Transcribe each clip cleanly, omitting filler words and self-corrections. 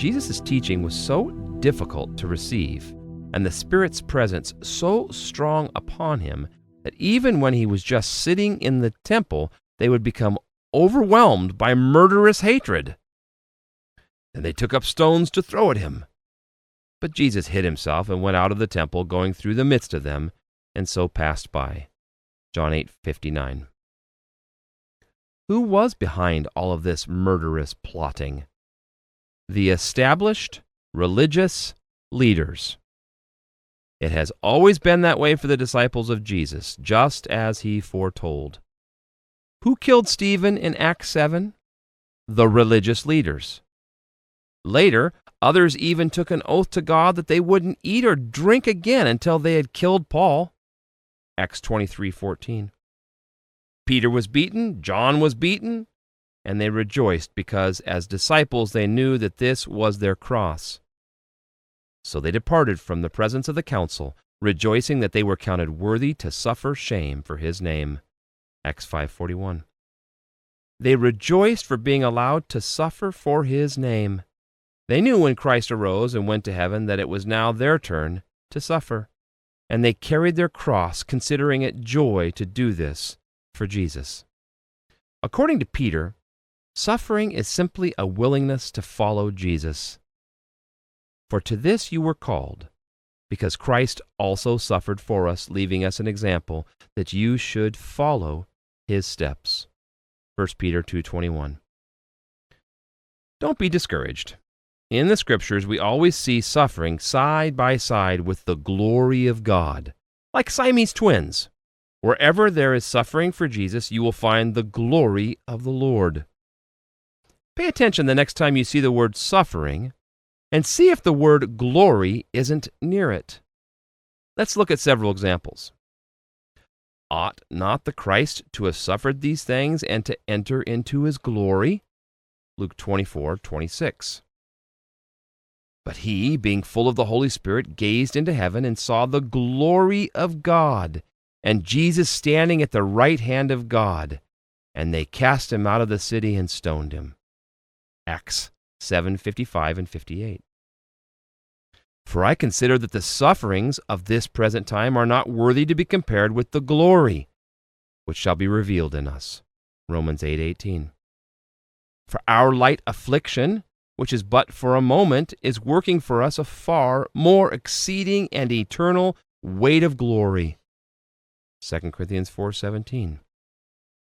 Jesus' teaching was so difficult to receive, and the Spirit's presence so strong upon him, that even when he was just sitting in the temple, they would become overwhelmed by murderous hatred. And they took up stones to throw at him. But Jesus hid himself and went out of the temple, going through the midst of them, and so passed by. John 8:59. Who was behind all of this murderous plotting? The established religious leaders. It has always been that way for the disciples of Jesus, just as he foretold. Who killed Stephen in Acts 7? The religious leaders. Later, others even took an oath to God that they wouldn't eat or drink again until they had killed Paul. Acts 23:14. Peter was beaten, John was beaten, and they rejoiced because as disciples they knew that this was their cross. So they departed from the presence of the council, rejoicing that they were counted worthy to suffer shame for his name. Acts 5:41. They rejoiced for being allowed to suffer for his name. They knew when Christ arose and went to heaven that it was now their turn to suffer, and they carried their cross, considering it joy to do this for Jesus. According to Peter, suffering is simply a willingness to follow Jesus. For to this you were called, because Christ also suffered for us, leaving us an example that you should follow his steps. 1 Peter 2:21. Don't be discouraged. In the Scriptures, we always see suffering side by side with the glory of God, like Siamese twins. Wherever there is suffering for Jesus, you will find the glory of the Lord. Pay attention the next time you see the word suffering, and see if the word glory isn't near it. Let's look at several examples. Ought not the Christ to have suffered these things and to enter into his glory? Luke 24:26. But he, being full of the Holy Spirit, gazed into heaven and saw the glory of God, and Jesus standing at the right hand of God. And they cast him out of the city and stoned him. Acts 7:55 and 58. For I consider that the sufferings of this present time are not worthy to be compared with the glory which shall be revealed in us. Romans 8:18. For our light affliction, which is but for a moment, is working for us a far more exceeding and eternal weight of glory. 2 Corinthians 4:17.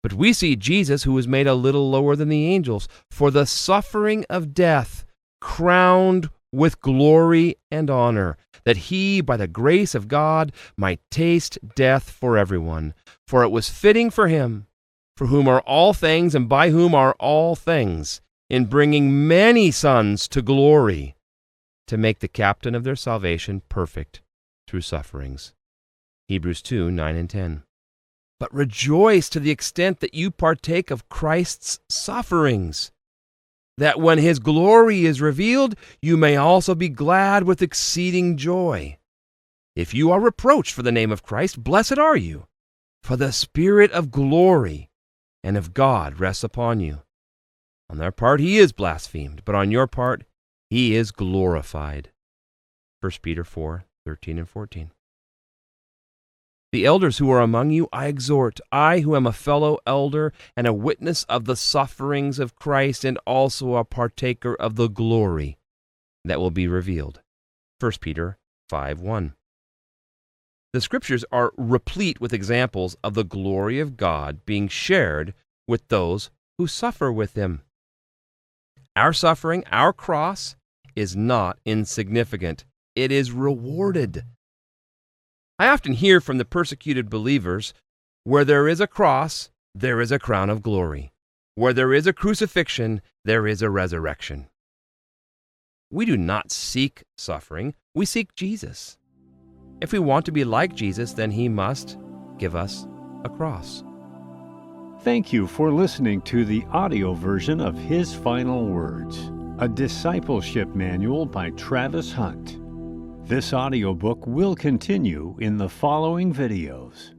But we see Jesus, who was made a little lower than the angels, for the suffering of death, crowned with glory and honor, that he, by the grace of God, might taste death for everyone. For it was fitting for him, for whom are all things and by whom are all things, in bringing many sons to glory, to make the captain of their salvation perfect through sufferings. Hebrews 2:9 and 10. But rejoice to the extent that you partake of Christ's sufferings, that when his glory is revealed, you may also be glad with exceeding joy. If you are reproached for the name of Christ, blessed are you, for the Spirit of glory and of God rests upon you. On their part he is blasphemed, but on your part he is glorified. 1 Peter 4:13 and 14. The elders who are among you I exhort, I who am a fellow elder and a witness of the sufferings of Christ and also a partaker of the glory that will be revealed. 1 Peter 5:1. The Scriptures are replete with examples of the glory of God being shared with those who suffer with him. Our suffering, our cross, is not insignificant. It is rewarded. I often hear from the persecuted believers, where there is a cross, there is a crown of glory. Where there is a crucifixion, there is a resurrection. We do not seek suffering, we seek Jesus. If we want to be like Jesus, then he must give us a cross. Thank you for listening to the audio version of His Final Words, a discipleship manual by Travis Hunt. This audiobook will continue in the following videos.